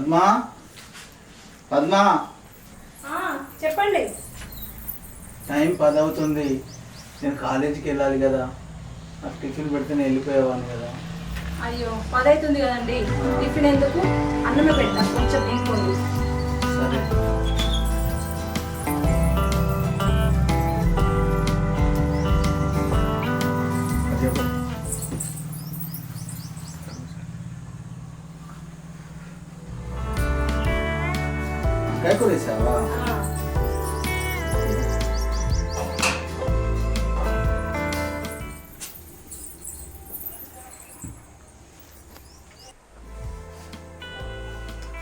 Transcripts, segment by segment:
పద్మా పద్మా చెప్పండి. టైం 10 అవుతుంది. నేను కాలేజీకి వెళ్ళాలి కదా. నాకు టిఫిన్ పెడితే నేను వెళ్ళిపోయేవాను కదా. అయ్యో 10 అవుతుంది కదండి. టిఫిన్ ఎందుకు, అన్నమే పెట్టా, కొంచెం తీసుకోండి. సరే. చెప్పు. వంకాయ కూర వేసావా?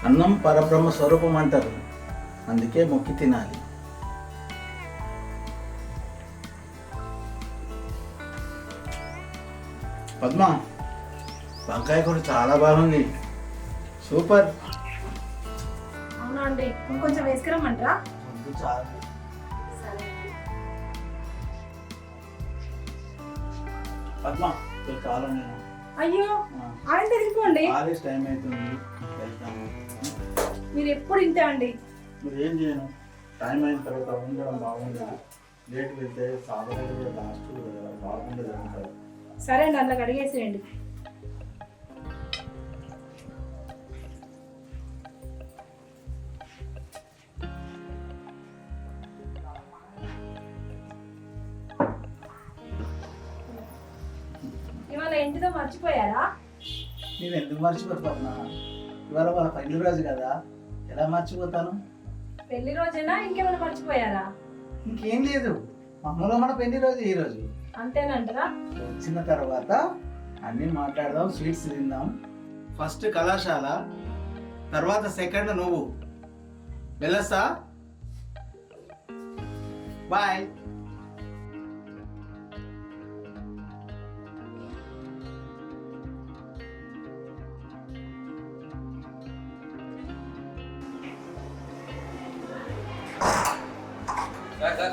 అన్నం పరబ్రహ్మ స్వరూపం అంటారు, అందుకే మొక్కి తినాలి. పద్మ, వంకాయ కూడా చాలా బాగుంది, సూపర్. అవునా అండి, కొంచెం వేసుకురమ్మంటారా? చాలా. సరే అండి. పద్మ చాలా. నేను అయ్యో ఆయన తిరిగిపోండి, కాలేజ్ టైం అవుతుంది, వెళ్తాను. మీరు ఎప్పుడు ఇంతే అండి. మీరు ఏం చేయను, టైం అయిన తర్వాత ఉండడం బాగుండదు. లేట్ వెళ్తే సాధారణ లాస్ట్ బాగుండదు అంటారు. సరే అండి, అందులో అడిగేసేయండి. ఇవాళ ఇంటితో మర్చిపోయారా? నేను ఎందుకు మర్చిపోతున్నా? ఇవాళ వాళ్ళ పెళ్లి రోజు కదా, ఎలా మర్చిపోతాను? పెళ్లి రోజేనా, ఇంకేమైనా మర్చిపోయారా? ఇంకేం లేదు, మామూలుగా మన పెళ్లి రోజు ఈ రోజు. అంతేనంటారా? వచ్చిన తర్వాత అన్నీ మాట్లాడదాం, స్వీట్స్ తిందాం. ఫస్ట్ కళాశాల, తర్వాత సెకండ్ నువ్వు. వెళ్ళొస్తా, బాయ్.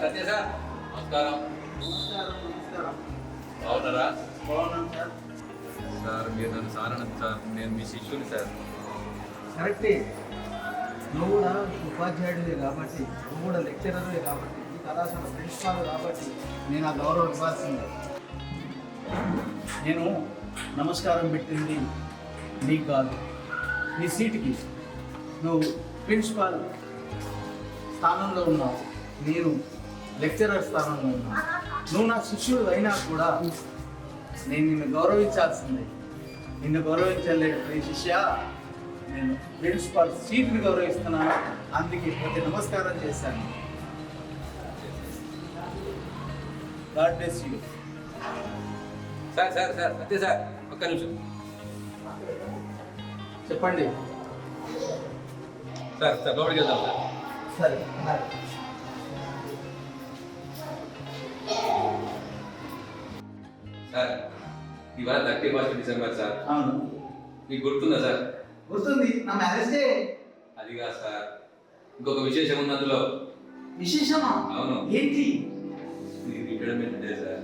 సత్య సార్, నమస్కారం. నమస్కారం. బాగున్నారా? బాగున్నాం సార్. సార్ మీరు నన్ను సార్ అనదు సార్, నేను మీ శిష్యుని సార్. కరెక్టే, నువ్వు కూడా ఉపాధ్యాయుడివే కాబట్టి, నువ్వు కూడా లెక్చరర్వే కాబట్టి, ఈ కళాశాల ప్రిన్సిపాల్ కాబట్టి నేను ఆ గౌరవం ఇవ్వాల్సిందే. నేను నమస్కారం పెట్టింది నీకు కాదు, నీ సీటుకి. నువ్వు ప్రిన్సిపాల్ స్థానంలో ఉన్నావు, నేను లెక్చరర్ స్థానంలో ఉన్నాను. నువ్వు నా శిష్యుడు అయినా కూడా నేను నిన్ను గౌరవించాల్సిందే. నిన్ను గౌరవించలేదు ఈ శిష్య, నేను ప్రిన్సిపాల్ సీట్ని గౌరవిస్తున్నాను, అందుకే ప్రతి నమస్కారం చేశాను. God bless you. Sir sir sir Satya sir, ఒక్క నిమిషం. చెప్పండి. సార్ సార్ లోపలికి వెళ్దాం సార్. సరే. సార్ ఇవాళ 31 డిసెంబర్ సార్. అవును, మీకు గుర్తుందా సార్? గుర్తుంది, నా మ్యారేజ్ డే. అది కాదు సార్, ఇంకొక విశేషం ఉంది అందులో. విశేషమా? అవును. ఏంటి? ఇది retirement day sir.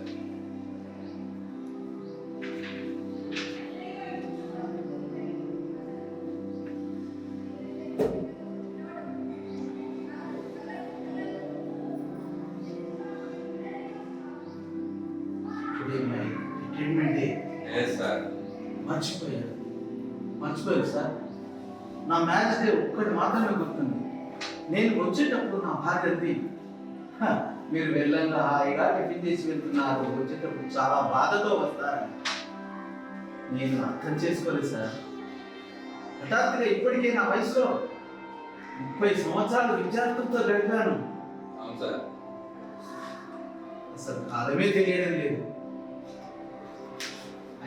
Retirement day. Sir మర్చిపోయారు సార్. నా మ్యారేజ్ డే ఒక్కటి మాత్రమే గుర్తుంది. నేను వచ్చేటప్పుడు నా భార్యది, మీరు వెళ్ళంగా హాయిగా టిఫిన్ చేసి వెళ్తున్నారు, వచ్చేటప్పుడు చాలా బాధతో వస్తారు. నేను అర్థం చేసుకోలేదు సార్. హఠాత్తుగా ఇప్పటికే నా వయసులో 30 సంవత్సరాలు విద్యార్థులతో గడిపాను. అవును సార్. అసలు కాలమే తెలియడం లేదు.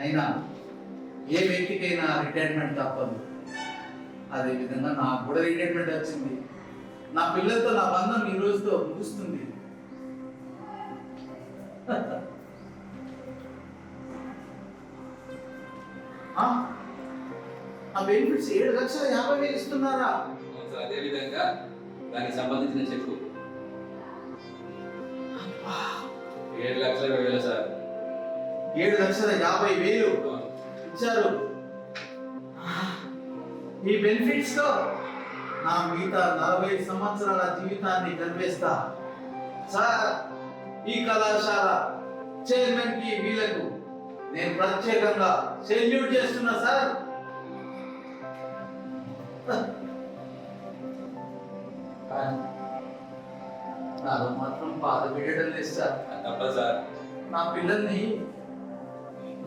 అయినా ఏ వ్యక్తికైనా రిటైర్మెంట్ తప్పదు. అదేవిధంగా నాకు కూడా రిటైర్మెంట్ వచ్చింది. నా పిల్లలతో నా బంధం ఈ రోజుతో ముగుస్తుంది. ఆ బెనిఫిట్స్ 7,50,000 ఇస్తున్నారా? అవును సార్, అదే విధంగా దానికి సంబంధించిన చెక్కు 7,20,000 సార్. 7,50,000 ఇచ్చారు. ఈ బెనిఫిట్స్ తో నా మిగతా 40 సంవత్సరాల జీవితాన్ని గడిపేస్తా. సార్, ఈ కళాశాల చైర్మన్ కి వీళ్ళకు నేను ప్రత్యేకంగా సెల్యూట్ చేస్తున్నా సార్. నాలో మాత్రం బాధ పెట్టడం లేదు సార్. తప్పదు సార్. నా పిల్లల్ని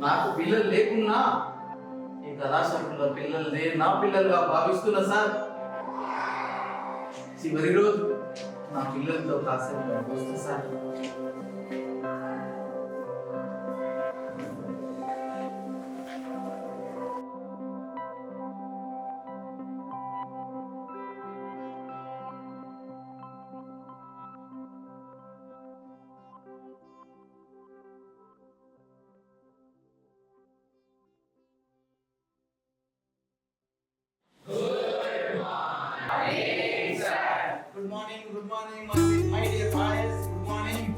నాకు పిల్లలు లేకున్నా ఈ కళాశాలలో పిల్లల్ని నా పిల్లలుగా భావిస్తున్నా సార్. చివరి రోజు నా పిల్లలతో కాసేపు వస్తా sir. Good morning, my dear boys. Good morning.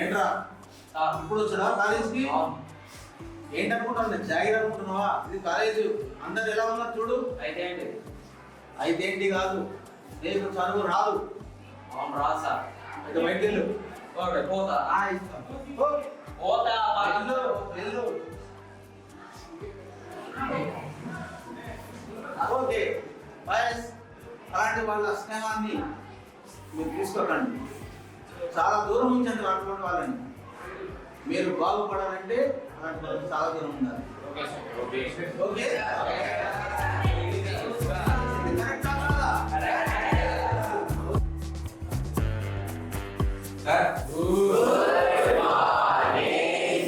ఏంట్రా ఇప్పుడు వచ్చాడా కాలేజీకి? ఏంటనుకుంటావు? నేను జాగిర్ అనుకుంటున్నావా? ఇది కాలేజీ. అందరు ఎలా ఉన్నారు చూడు. అయితే ఏంటి కాదు, నీకు చదువు రాదు. రాదు సార్. అయితే బయటికి వెళ్ళు. పోతా. వెళ్ళు. ఓకే బాయ్స్, అలాంటి వాళ్ళ స్నేహాన్ని మీరు తీసుకోకండి. చాలా దూరం ఉంచండి అటువంటి వాళ్ళని. మీరు బాగుపడాలంటే అలాంటి వాళ్ళకి చాలా దూరం ఉండాలి. ఓకే?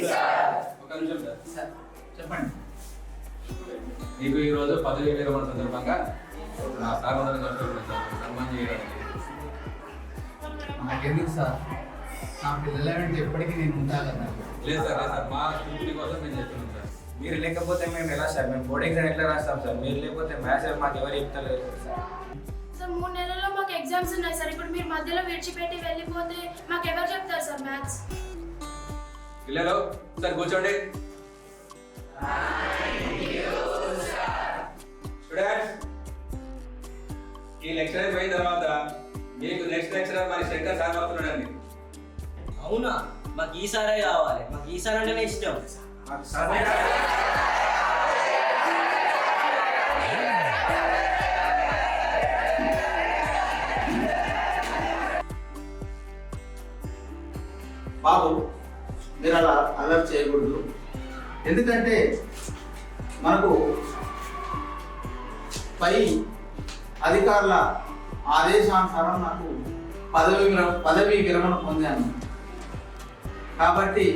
సార్, ఒక నిమిషం సార్. చెప్పండి. మీకు ఈరోజు పదవి విరమణ సందర్భంగా నా సార్ సన్మానం చేయడానికి. నాకెందుకు సార్? నా పిల్లల వెంట ఎప్పటికీ నేను ఉంటాను కదా. లేదు సార్, మా స్కూల్ కోసం నేను చెప్తున్నాను సార్. మీరు లేకపోతే మేము ఎలా సార్? మేము బోర్డ్ ఎగ్జామ్ ఎట్లా రాస్తాం సార్? మీరు లేకపోతే మ్యాథ్స్ మాకు ఎవరు చెప్తలేదు సార్. సార్ 3 నెలల్లో మాకు ఎగ్జామ్స్ ఉన్నాయి సార్. ఇప్పుడు మీరు మధ్యలో విడిచిపెట్టి వెళ్ళిపోతే మాకు ఎవరు చెప్తారు సార్ మ్యాథ్స్? పిల్లలు సార్ కూర్చోండి. స్టూడెంట్స్, ఈ లెక్చర్ అయిపోయిన తర్వాత మీకు నెక్స్ట్ లెక్చరర్ మరి శంకర్ సార్ వస్తున్నాడండి. అవునా? మాకు ఈసారే కావాలి. మాకు ఈసారి అంటేనే ఇష్టం. బాబు, మీరు అలా అలర్ట్ చేయకూడదు. ఎందుకంటే మనకు పై అధికారుల ఆదేశానుసారం నాకు పదవి విరమణ పొందాను. కాబట్టి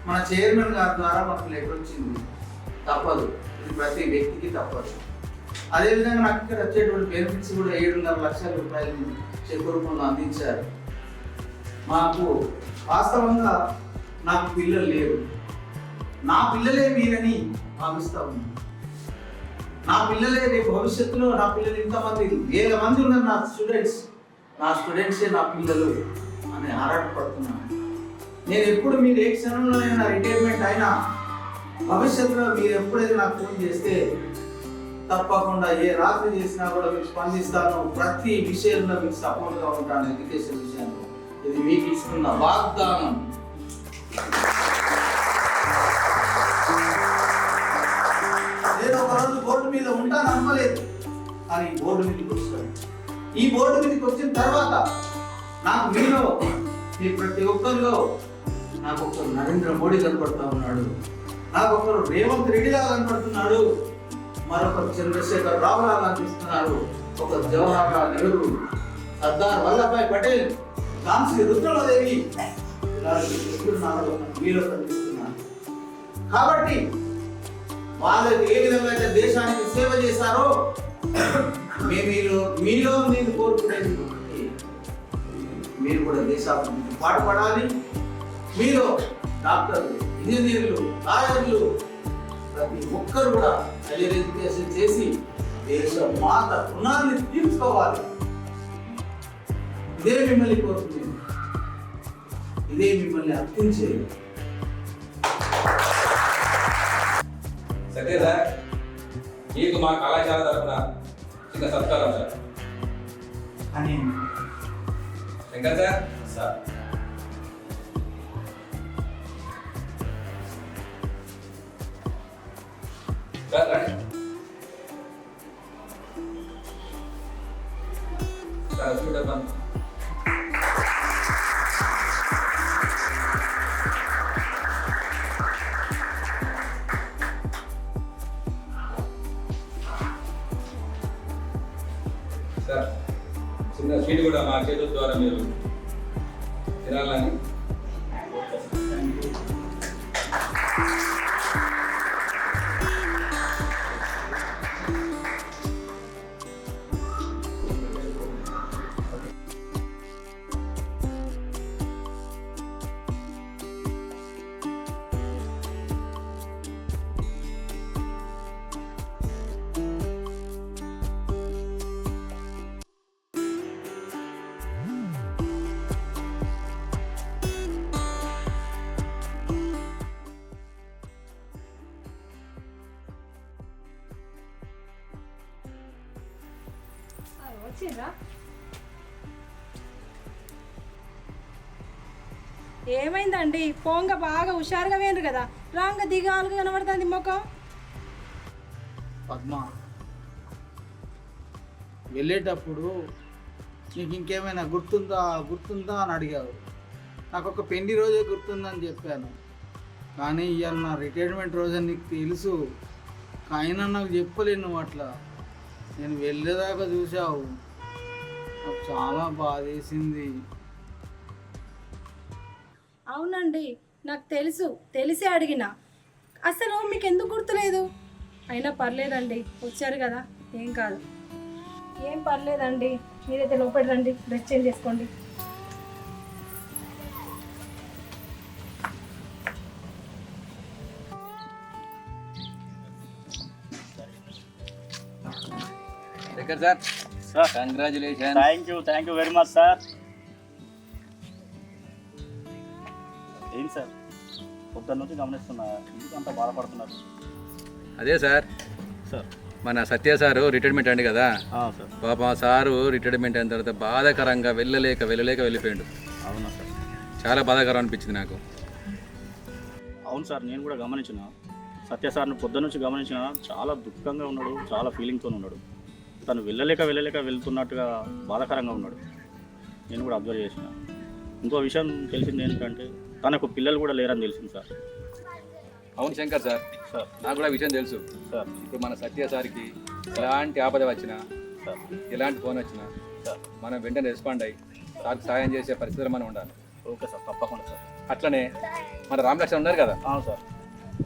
మన చైర్మన్ గారి ద్వారా మనకు లెటర్ వచ్చింది. తప్పదు, ఇది ప్రతి వ్యక్తికి తప్పదు. అదేవిధంగా నాకు ఇక్కడ వచ్చేటువంటి బెనిఫిట్స్ కూడా 7.5 లక్షల రూపాయలు చెక్ రూపంలో అందించారు. మాకు వాస్తవంగా నాకు పిల్లలు లేరు. నా పిల్లలే మీరని భావిస్తా ఉన్నాను. నా పిల్లలే రేపు భవిష్యత్తులో నా పిల్లలు ఇంతమంది 1000 మంది ఉన్నారు నా స్టూడెంట్సే నా పిల్లలు అని ఆరాటపడుతున్నాను. నేను ఎప్పుడు మీరు ఏ క్షణంలోనైనా రిటైర్మెంట్ అయినా భవిష్యత్తులో మీరు ఎప్పుడైతే నాకు ఫోన్ చేస్తే తప్పకుండా ఏ రాత్రి చేసినా కూడా మీకు స్పందిస్తాను. ప్రతి విషయంలో మీకు సపోర్ట్గా ఉంటాను. ఎడ్యుకేషన్ విషయంలో ఇది మీకు ఇస్తున్న వాగ్దానం. నేను ఒకరోజు బోర్డు మీద ఉంటాను అనుకోలేదు, కానీ బోర్డు మీదకి వచ్చాను. ఈ బోర్డు మీదకి వచ్చిన తర్వాత నాకు మీలో మీ ప్రతి ఒక్కరిలో నాకు ఒక నరేంద్ర మోడీ కనపడతా ఉన్నాడు. నాకు ఒకరు రేవంత్ రెడ్డి లాగా కనపడుతున్నాడు, మరొకరు చంద్రశేఖర్ రావు లాగా అనిపిస్తున్నారు, ఒక జవహర్ లాల్ నెహ్రూ, సర్దార్ వల్లభాయ్ పటేల్, ఝాన్సీ రుద్రమదేవి ఇలాంటి వ్యక్తులు నాలో మీలో కనిపిస్తున్నారు. కాబట్టి వాళ్ళకి ఏ విధంగా అయితే దేశానికి సేవ చేశారో మీలో నేను కోరుకునేది ఒకటి, మీరు కూడా దేశాభివృద్ధికి పాటుపడాలి. మీరు డాక్టర్లు, ఇంజనీర్లు, లాయర్లు ప్రతి ఒక్కరు కూడా హైయర్ ఎడ్యుకేషన్ చేసి దేశ మాత రుణాన్ని తీర్చుకోవాలి. ఇదే మిమ్మల్ని కోరుతుంది, ఇదే మిమ్మల్ని అర్థించేది. సత్య సార్, మీకు మా కళాశాల తరఫున చిన్న సత్కారం సార్. అని శంకర్ సార్. సార్ సార్ రండి. సార్ చూడమ్మా. సార్ చిన్న స్వీట్ కూడా మా చేతుల ద్వారా మీరు తినాలని. వచ్చిండ్రా? ఏమైందండి? పోంగ బాగా హుషారుగా వేయండి కదా, రాంగ దిగాలుగా కనబడుతుంది ముఖం. పద్మ, వెళ్ళేటప్పుడు నీకు ఇంకేమైనా గుర్తుందా అని అడిగావు. నాకు ఒక పెళ్లి రోజే గుర్తుందని చెప్పాను, కానీ ఇవాళ నా రిటైర్మెంట్ రోజు అని నీకు తెలుసు, అయినా నాకు చెప్పలేను. నువ్వు అట్లా నేను వెళ్ళేదాకా చూసావు, నాకు చాలా బాధేసింది. అవునండి, నాకు తెలుసు, తెలిసే అడిగిన. అసలు మీకు ఎందుకు గుర్తులేదు? అయినా పర్లేదండి, వచ్చారు కదా, ఏం కాదు, ఏం పర్లేదండి. మీరైతే లోపలి రండి, డ్రెస్ చేంజ్ చేసుకోండి. Shankar sir, congratulation. Thank you very much sir. ఏం సార్ పొద్దున్న నుంచి గమనిస్తున్నా, ఎందుకంత బాధపడుతున్నారు? అదే సార్, సార్ మన సత్య సారు రిటైర్మెంట్ అండి కదా, సార్. పాప సారు రిటైర్మెంట్ అయిన తర్వాత బాధాకరంగా వెళ్ళలేక వెళ్ళిపోయాడు. అవునా సార్? చాలా బాధాకరం అనిపించింది నాకు. అవును సార్, నేను కూడా గమనించిన సత్య సార్ని పొద్దున్న నుంచి గమనించిన, చాలా దుఃఖంగా ఉన్నాడు, చాలా ఫీలింగ్తో ఉన్నాడు. తను వెళ్ళలేక వెళ్తున్నట్టుగా బాధాకరంగా ఉన్నాడు. నేను కూడా అబ్జర్వ్ చేసిన. ఇంకో విషయం తెలిసింది ఏంటంటే, తనకు పిల్లలు కూడా లేరని తెలిసింది సార్. అవును శంకర్ సార్, సార్ నాకు కూడా విషయం తెలుసు సార్. ఇప్పుడు మన సత్య సార్కి ఎలాంటి ఆపద వచ్చినా, సార్ ఎలాంటి ఫోన్ వచ్చినా సార్ మనం వెంటనే రెస్పాండ్ అయ్యి సార్కి సాయం చేసే పరిస్థితులు మనం ఉండాలి. ఓకే సార్, తప్పకుండా సార్. అట్లనే మన రామలక్ష్మణ్ ఉన్నారు కదా, అవును సార్,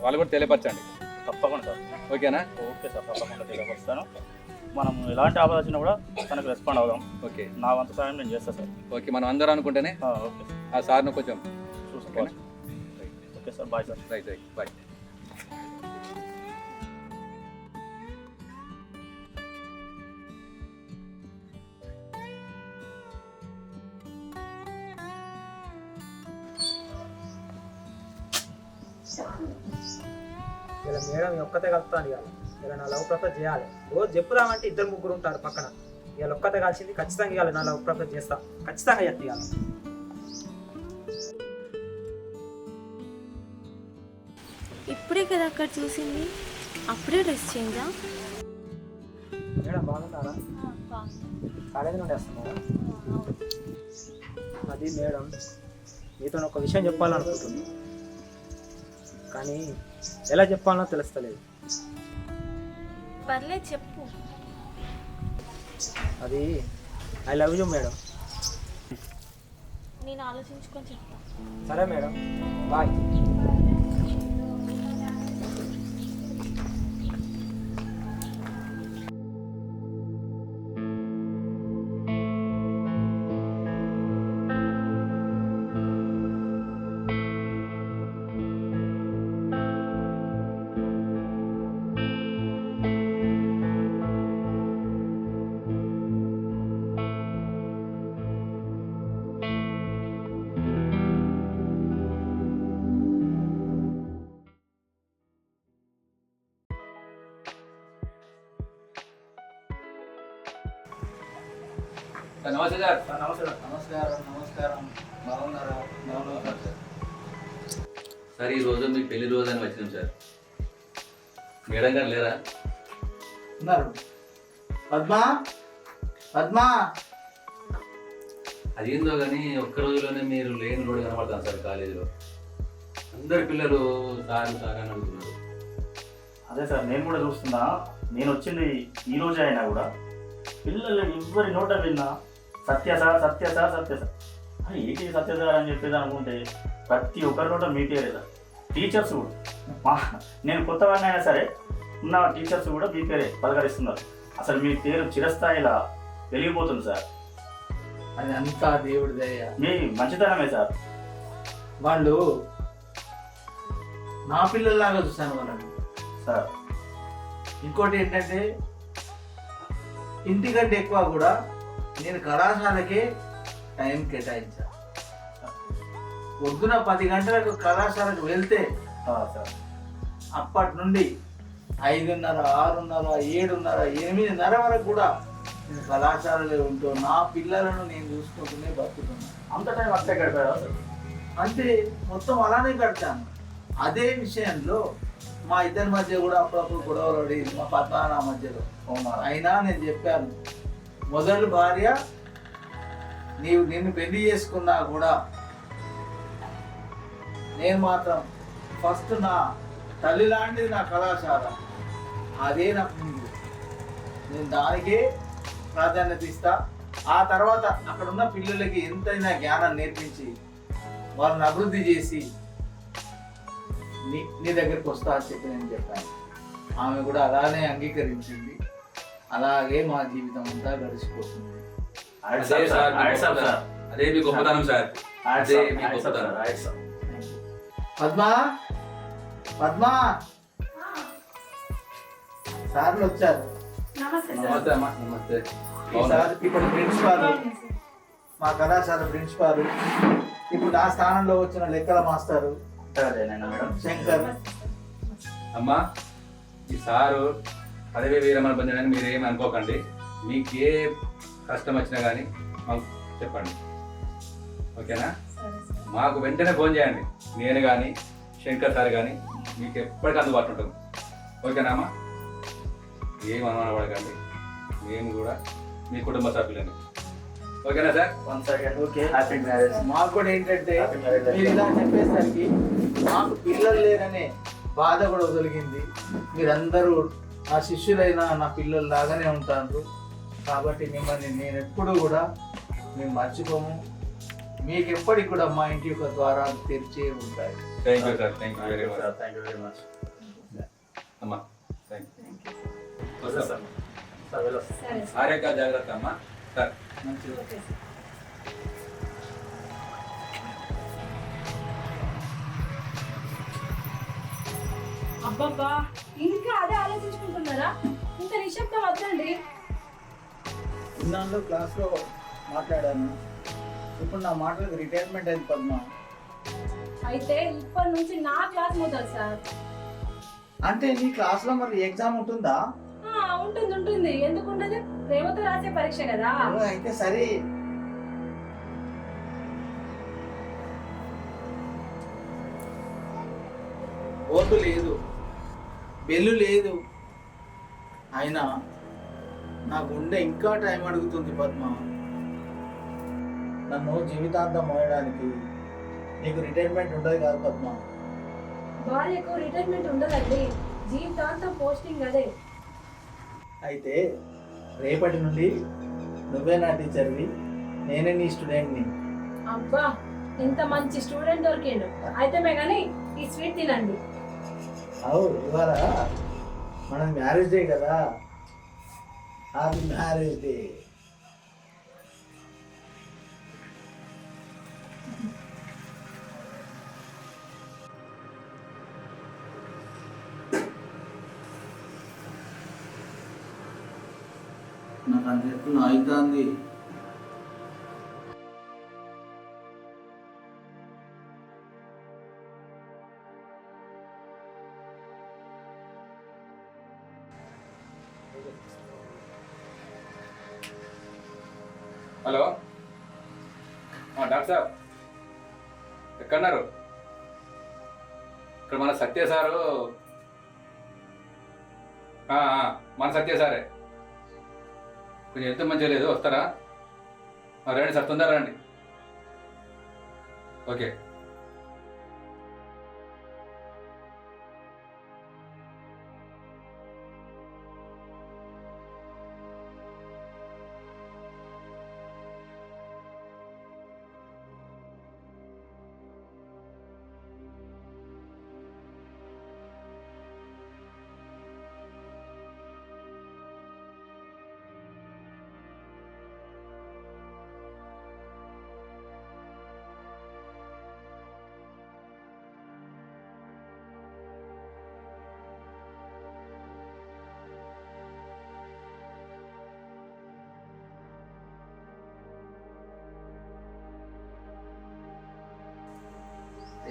వాళ్ళు కూడా తెలియపరచండి. తప్పకుండా సార్. ఓకేనా? ఓకే సార్, తప్పకుండా తెలియపరుస్తాను. మనం ఎలాంటి ఆపద వచ్చినా కూడా తనకు రెస్పాండ్ అవుదాం. ఓకే, నా వంతు సాయం నేను చేస్తాను సార్. ఓకే, మనం అందరం అనుకుంటేనే ఓకే ఆ సార్ను కొంచెం చూసుకోవాలి. Okay sir, bye sir. Right bye. ఇలా మేడం ఒక్కతే కలుపుతాను. ఇలా నా లవ్ ప్రపోజ్ చేయాలి. రోజు చెప్పుదామంటే 2-3 ఉంటారు పక్కన. ఇలా ఒక్కతే కలిసింది, ఖచ్చితంగా ఇవ్వాలి. నా లవ్ ప్రపోజ్ చేస్తా, ఖచ్చితంగా చెప్తాను. ఇప్పుడే కదా అక్కడ చూసింది, అప్పుడే డ్రెస్ చేంజా? మేడం బాగున్నారా? కాలేజీ నుండి వస్తున్నారా? అది మేడం, మీతో ఒక విషయం చెప్పాలనుకుంటుంది, కానీ ఎలా చెప్పాలనో తెలుస్తలేదు. పర్లేదు చెప్పు. అది ఐ లవ్ యూ మేడం. నేను ఆలోచించుకొని చెప్తా. సరే మేడం, బాయ్. సార్ నమస్తే సార్. నమస్కారం. బాగున్నారా? సార్ ఈ రోజు మీ పెళ్లి రోజు అని వచ్చినాం సార్. మేడం గారు లేరా? ఉన్నారు. పద్మా అదేందో కానీ ఒక్క రోజులోనే మీరు లేని రోడ్డు కనబడతాను సార్ కాలేజీలో. అందరు పిల్లలు సార్ అని అడుగుతున్నారు. అదే సార్ నేను కూడా చూస్తున్నా. నేను వచ్చింది ఈ రోజే అయినా కూడా పిల్లలు ఎవరి నోట విన్నా సత్య సార్ ఏంటి సత్య సార్ అని చెప్పేది అనుకుంటే ప్రతి ఒక్కరి నోట మీ పేరే సార్. టీచర్స్ కూడా నేను కొత్తవాడిని అయినా సరే ఉన్న టీచర్స్ కూడా మీ పేరే పలకరిస్తున్నారు. అసలు మీ పేరు చిరస్థాయిలా వెలిగిపోతుంది సార్. అది అంతా దేవుడి దయ. మీ మంచితనమే సార్. వాళ్ళు నా పిల్లల్లాగా చూశాను వాళ్ళని సార్. ఇంకోటి ఏంటంటే ఇంటికంటే ఎక్కువ కూడా నేను కళాశాలకే టైం కేటాయించాను. పొద్దున 10 గంటలకు కళాశాలకు వెళ్తే సార్ అప్పటి నుండి 5:30, 6:30, 7:30, 8:30 వరకు కూడా నేను కళాశాలలో ఉంటూ నా పిల్లలను నేను చూసుకుంటూనే బతుకుతున్నాను. అంత టైం అట్లే గడిపారా సార్? అంటే మొత్తం అలానే గడిచాను. అదే విషయంలో మా ఇద్దరి మధ్య కూడా అప్పుడప్పుడు గొడవలు పడేది మా పద్మా నా మధ్యలో. అయినా నేను చెప్పాను, మొదటి భార్య నిన్ను పెళ్లి చేసుకున్నా కూడా నేను మాత్రం ఫస్ట్ నా తల్లి లాంటిది నా కళాశాల, అదే నాకు ముందు, నేను దానికే ప్రాధాన్యత ఇస్తా. ఆ తర్వాత అక్కడ ఉన్న పిల్లలకి ఎంతైనా జ్ఞానం నేర్పించి వాళ్ళని అభివృద్ధి చేసి నీ దగ్గరికి వస్తా అని చెప్పి నేను చెప్పాను. ఆమె కూడా అలానే అంగీకరించింది. అలాగే మా జీవితం అంతా గడిచిపోతుంది. అదే మీ గొప్పతనం సార్. అదే మీ గొప్పతనం. పద్మా సార్లు వచ్చారు. నమస్తే అమ్మా. నమస్తే. సార్ ఇప్పుడు ప్రిన్సిపాల్, మా కళాశాల ప్రిన్సిపాల్. ఇప్పుడు నా స్థానంలో వచ్చిన లెక్కల మాస్టారు శంకర్. అమ్మా ఈ సారు పదవి వీరమని పొందడానికి మీరేమి అనుకోకండి. మీకు ఏ కష్టం వచ్చినా కానీ మాకు చెప్పండి, ఓకేనా? మాకు వెంటనే ఫోన్ చేయండి. నేను కానీ శంకర్ సార్ కానీ మీకు ఎప్పటికీ అందుబాటులో ఉంటుంది, ఓకేనా అమ్మా? ఏం అనుమానపడకండి, మేము కూడా మీ కుటుంబ సభ్యులని, ఓకేనా సార్? Okay, happy marriage. మాకు కూడా ఏంటంటే మీరు ఇలా చెప్పేసరికి మాకు పిల్లలు లేరనే బాధ కూడా వదిలిగింది. మీరందరూ నా శిష్యులైనా నా పిల్లలు లాగానే ఉంటారు. కాబట్టి మిమ్మల్ని నేను ఎప్పుడు కూడా మేము మర్చిపోము. మీకు ఎప్పటికి కూడా మా ఇంటి యొక్క ద్వారాలు తెరిచే ఉంటాయి. Thank you sir. Thank you very much. అమ్మా థ్యాంక్ యూ. ఆరోగ్య జాగ్రత్త అమ్మా. సార్ మంచిది. అబ్బబ్బా, ఇంకా అదే ఆలోచించుకుంటున్నారా? ఇంత నిశ్శబ్దం వద్దండి. ఇన్నాళ్ళు క్లాస్లో మాట్లాడాను, ఇప్పుడు నా మాటలకు రిటైర్మెంట్ అయింది పద్మ. అయితే ఇప్పటి నుంచి నా క్లాస్ మొదలు సార్. అంటే నీ క్లాస్లో మరి ఎగ్జామ్ ఉంటుందా? ఉంటుంది. ఎందుకు ఉండదు? ప్రేమతో రాసే పరీక్ష కదా. అయితే సరే. ఓటు లేదు, బెల్లు లేదు, అయినా నా గుండె ఇంకా టైం అడుగుతుంది పద్మ. నన్ను జీవితాంతం మోయడానికి నీకు రిటైర్మెంట్ ఉండదు కాదు పద్మ. భార్యకు రిటైర్మెంట్ ఉండదండి, జీవితాంతం పోస్టింగ్ అదే. అయితే రేపటి నుండి నువ్వే నా టీచర్వి, నేనే నీ స్టూడెంట్ని. అబ్బా, ఇంత మంచి స్టూడెంట్ దొరికిండు. అయితే కానీ ఈ స్వీట్ తినండి. అవు ఇవాళ మనది మ్యారేజ్ డే కదా, హ్యాపీ మ్యారేజ్ డే. నాకు అన్నట్టు అవుతుంది. హలో డాక్టర్ సార్ ఎక్కడున్నారు? ఇక్కడ మన సత్య సారు, మన సత్య సారే. కొంచెం ఎంత మంచిగా లేదు, వస్తారా? రండి సార్, తొందరగా రండి. ఓకే.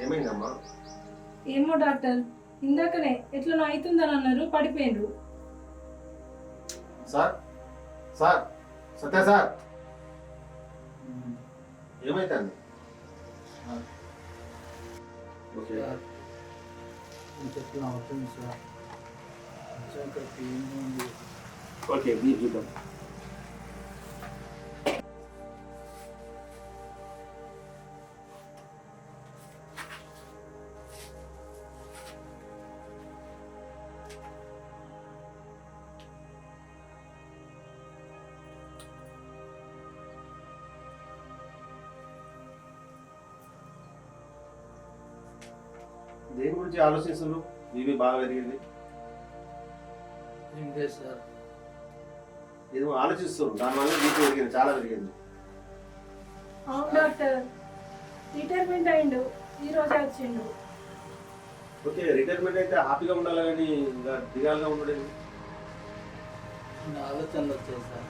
ఏమైందమ్మా? ఏమో డాక్టర్, ఇందాకనే ఎట్లా అవుతుందని అన్నారు, పడిపోయిండ్రు. సార్ సార్ సత్య సార్ ఏమైతుంది? ఓకే చెప్తున్నా అవుతుంది సార్. ఓకే మీరు చూద్దాం. దేని గురించి ఆలోచిస్తున్నారు? బీపీ బాగా పెరిగింది. ఏం లేదు సార్. ఏదో ఆలోచిస్తున్నారు, దానివల్ల బీపీ పెరిగింది, చాలా పెరిగింది. అవును డాక్టర్, రిటైర్మెంట్ అయిండు, ఈ రోజే వచ్చిండు. ఓకే, రిటైర్మెంట్ అయితే హ్యాపీగా ఉండాలి కానీ ఇంకా దిగాలుగా ఉండడం. ఆలోచనలు వచ్చాయి సార్.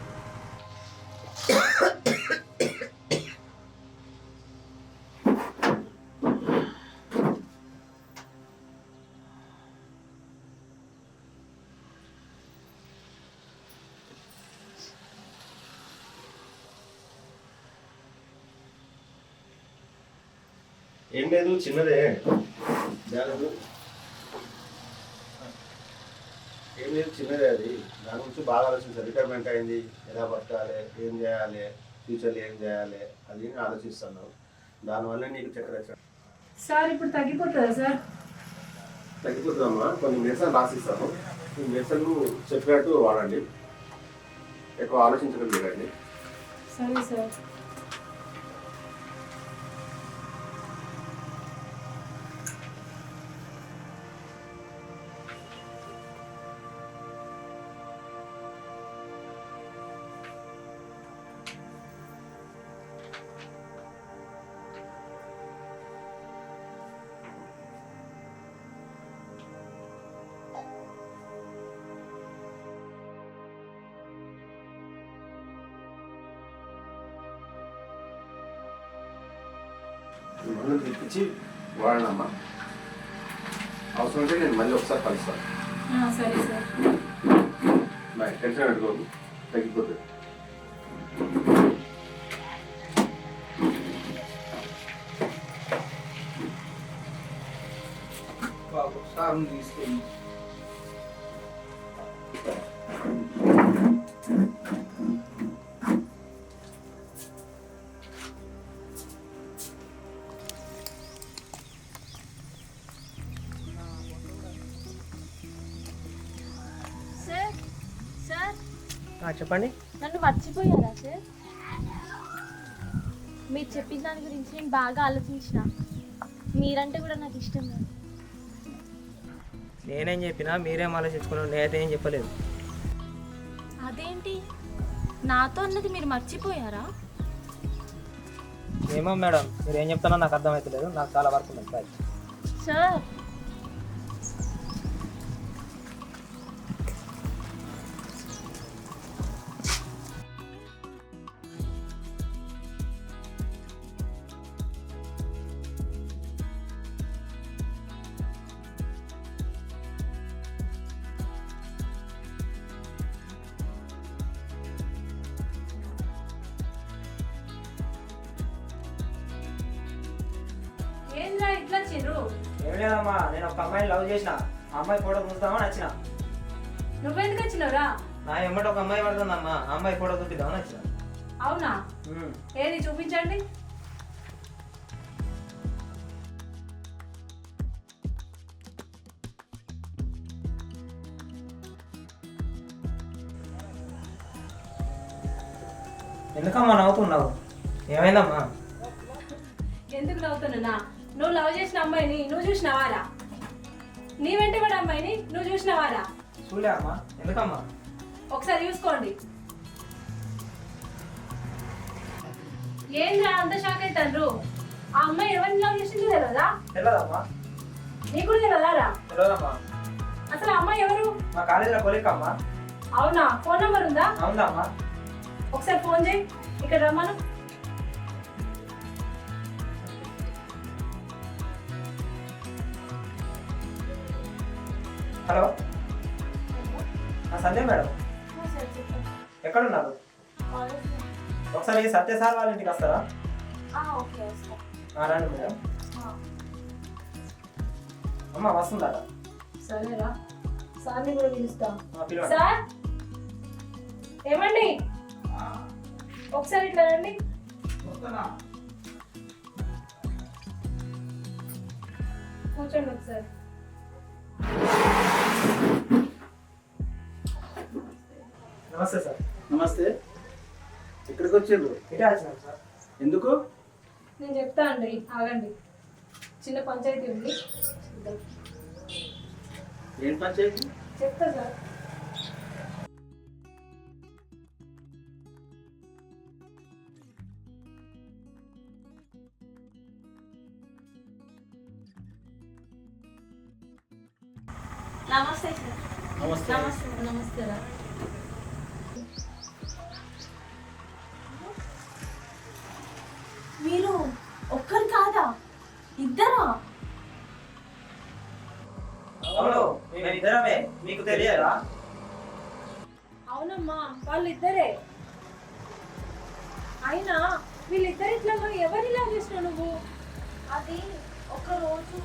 ఏం లేదు, చిన్నదే జాగ్రత్త. ఏం లేదు, చిన్నదే అది. దాని గురించి బాగా ఆలోచించాలి. రిటైర్మెంట్ అయింది, ఎలా బతకాలి, ఏం చేయాలి, ఫ్యూచర్లో ఏం చేయాలి అది ఆలోచిస్తున్నావు. దానివల్ల నీకు చక్కెర వచ్చాడు. సార్ ఇప్పుడు తగ్గిపోతుందా సార్? తగ్గిపోతుందమ్మా. కొన్ని మెడిసిన్ రాసిస్తాను, ఈ మెడిసిన్ చెప్పినట్టు వాడండి, ఎక్కువ ఆలోచించడం లేదండి. సరే సార్. మందులు తెప్పించి వాడనమ్మా. అవసరం ఉంటే నేను మళ్ళీ ఒకసారి కలుస్తాను. సరే సార్. బాయ్. టెన్షన్ పెట్టుకోదు, తగ్గిపోతుంది. సార్ తీసుకెళ్ళి చెప్పండి. నన్ను మర్చిపోయారా సార్? మీరు చెప్పిన దాని గురించి నేను బాగా ఆలోచించిన. మీరంటే కూడా నాకు ఇష్టం లేదు. నేనేం చెప్పినా మీరేం ఆలోచించుకున్నాను, నేనైతే ఏం చెప్పలేదు. అదేంటి నాతో అన్నది మీరు మర్చిపోయారా? ఏమో మేడం, మీరు ఏం చెప్తానో నాకు అర్థమవుతలేదు. నాకు చాలా వర్క్ ఉంది. Bye sir. ఏంద్రా ఇట్లా చిరు? ఏం లేదమ్మా, నేను ఒక అమ్మాయిని లవ్ చేసిన. ఆ అమ్మాయి ఫోటో చూద్దామని వచ్చిన. నువ్వెందుకు వచ్చినావురా? నా ఎమ్మటి ఒక అమ్మాయి పడుతుందమ్మా, ఆ అమ్మాయి ఫోటో చూపిద్దామని వచ్చిన. అవునా? ఏది చూపించండి. ఎందుకమ్మా నవ్వుతున్నావు? ఏమైందమ్మా? ఎందుకు నవ్వుతున్నా? నువ్వు లవ్ చేసిన అమ్మాయిని నువ్వు చూసినవారా? నీ వెంట పడే అమ్మాయిని నువ్వు చూసినవారా? చూలే అమ్మా. ఎందుకమ్మా? ఒకసారి చూసుకోండి. ఏంద్రా అంత షాక్ అవుతారు? ఆ అమ్మాయి ఎవరిని లవ్ చేసిందో తెలియదా? తెలియదమ్మా. నీకు కూడా తెలియదారా? తెలియదమ్మా. అసలు ఆ అమ్మాయి ఎవరు? మా కాలేజీలో కొలిక్ అమ్మా. అవునా? ఫోన్ నంబర్ ఉందా? అవుందమ్మా. ఒకసారి ఫోన్ చేయి, ఇక్కడ రమ్మను. హలో, సంజయ్ మేడం ఎక్కడున్నారు? ఒకసారి సత్య సార్ వాళ్ళ ఇంటికి వస్తారా? ఓకే వస్తా. రండి మేడం. అమ్మ వస్తుందట. సరేరా, సార్ని కూడా పిలుస్తా. పిలవండి. సార్ ఏమండి, ఒకసారి ఇట్లా రండి. కూర్చోండి ఒకసారి. నమస్తే సార్. నమస్తే. ఇక్కడికి వచ్చిండ్రు? ఇటే వచ్చినాను సార్. ఎందుకు? నేను చెప్తా అండి, ఆగండి. చిన్న పంచాయతీ ఉంది, ఏం పంచాయతీ? చెప్తా సార్. నమస్తే సార్. నమస్తే. నమస్తే రా. మీరు ఒక్కరు కాదా, ఇద్దరా? అవును, మేము ఇద్దరమే. మీకు తెలియదా? అవునమ్మా, వాళ్ళిద్దరే. అయినా వీళ్ళిద్దరిట్లలో ఎవరిని లవ్ చేసినావు నువ్వు? అది ఒక రోజు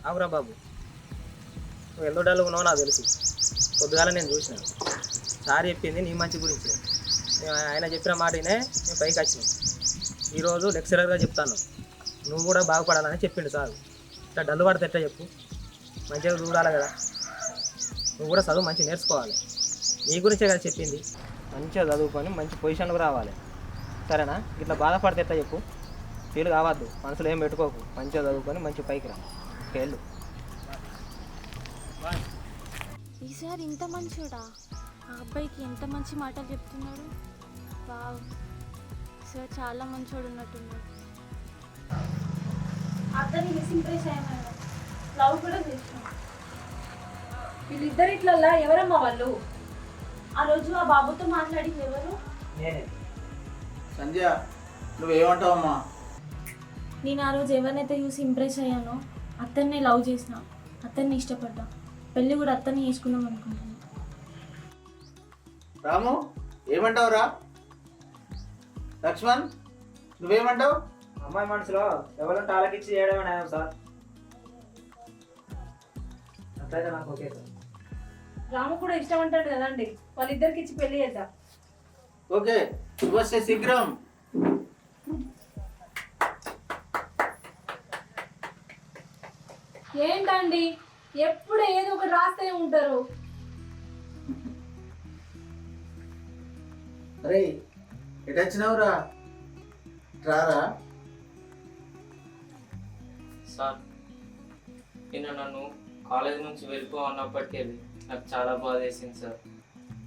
అవురా బాబు, నువ్వు ఎందుకు డల్గా ఉన్నావు నాకు తెలుసు. పొద్దుగాల నేను చూసిన. సార్ చెప్పింది నీ మంచి గురించి. ఆయన చెప్పిన మాటనే నేను పైకి వచ్చినాం. ఈరోజు లెక్చరర్గా చెప్తాను, నువ్వు కూడా బాగుపడాలని చెప్పిండు సార్. ఇట్లా డల్లు పడితే ఎట్లా చెప్పు? మంచిగా చూడాలి కదా. నువ్వు కూడా చదువు మంచిగా నేర్చుకోవాలి. నీ గురించే కదా చెప్పింది. మంచిగా చదువుకొని మంచి పొజిషన్కి రావాలి, సరేనా? ఇట్లా బాధపడితే ఎట్లా చెప్పు? ఫీల్ కావద్దు, మనసులో ఏం పెట్టుకోకు. మంచిగా చదువుకొని మంచి పైకి రా. వెళ్ళు. ఈసారి ఇంత మంచోడా? ఆ అబ్బాయికి ఎంత మంచి మాటలు చెప్తున్నాడు. వావ్, సార్ చాలా మంచోడు ఉన్నట్టున్నాడు. అతన్ని మిస్ఇంప్రెస్ అయ్యాను, లవ్ కూడా చేసినాం. వీళ్ళిద్దరిట్లల్లా ఎవరమ్మా వాళ్ళు? ఆ రోజు ఆ బాబుతో మాట్లాడింది ఎవరు? నేనే. సంధ్య, నువ్వేమంటావమ్మా? నేను ఆ రోజు ఎవరినైతే చూసి ఇంప్రెస్ అయ్యానో అతన్ని లవ్ చేసిన, అతన్ని ఇష్టపడ్డా. పెళ్ళి కూడా అతన్ని చేసుకుందాం అనుకుంటున్నాను. రాము, ఏమంటావురా? లక్ష్మణ్, నువ్వేమంటావు? అమ్మాయి మనసులో ఎవరు టాలకిచ్చి చేయడమే న్యాయం సార్. అట్లయితే నాకు ఓకే సార్. రాము కూడా ఇష్టం అంటాడు కదండి, వాళ్ళిద్దరికి ఇచ్చి పెళ్లి చేద్దాం. ఓకే, శుభస్య శీఘ్రం. ఏంటండి ఎప్పుడు ఏదో ఒకటి రాస్తూనే ఉంటారు. అరే ఎటొచ్చినావురా? రారా. సార్ నిన్న నన్ను కాలేజ్ నుంచి వెళ్ళిపో అన్నప్పటికీ నాకు చాలా బాధ వేసింది సార్.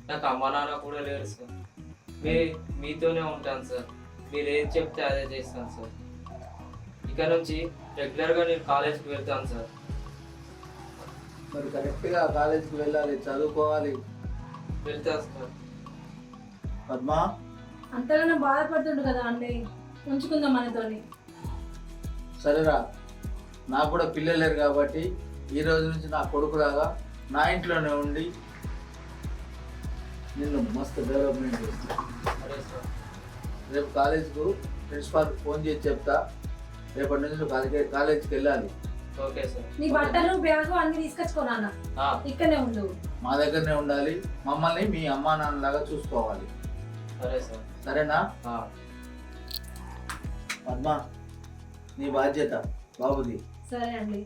నాకు అమ్మ నాన్న కూడా లేరు సార్. మీతోనే ఉంటాను సార్. మీరు ఏది చెప్తే అదే చేస్తాను సార్. ఇక నుంచి రెగ్యులర్గా నేను కాలేజ్కి వెళ్తాను సార్. మరి కరెక్ట్గా కాలేజీకి వెళ్ళాలి, చదువుకోవాలి. వెళ్తాను సార్. పద్మా, అంతగానో బాధపడుతుండు కదా అండి, ఉంచుకుందాం మనతోని. సరేరా, నాకు కూడా పిల్లలు లేరు కాబట్టి ఈ రోజు నుంచి నా కొడుకులాగా నా ఇంట్లోనే ఉండి నిన్ను మస్తు డెవలప్మెంట్ చేస్తాను. సరే సార్. రేపు కాలేజీకు ప్రిన్సిపాల్కి ఫోన్ చేసి చెప్తా. రేపటి నుంచి నువ్వు కాలేజీకి వెళ్ళాలి. Okay sir. నీ బట్టలు బ్యాగు అన్ని తీసుకొచ్చుకోనా, ఇక్కడనే ఉండు. మా దగ్గరనే ఉండాలి. మమ్మల్ని మీ అమ్మా నాన్నలాగా చూసుకోవాలి. సరే సార్. సరేనా? పద్మా, నీ బాధ్యత బాబుది. సరే అండి.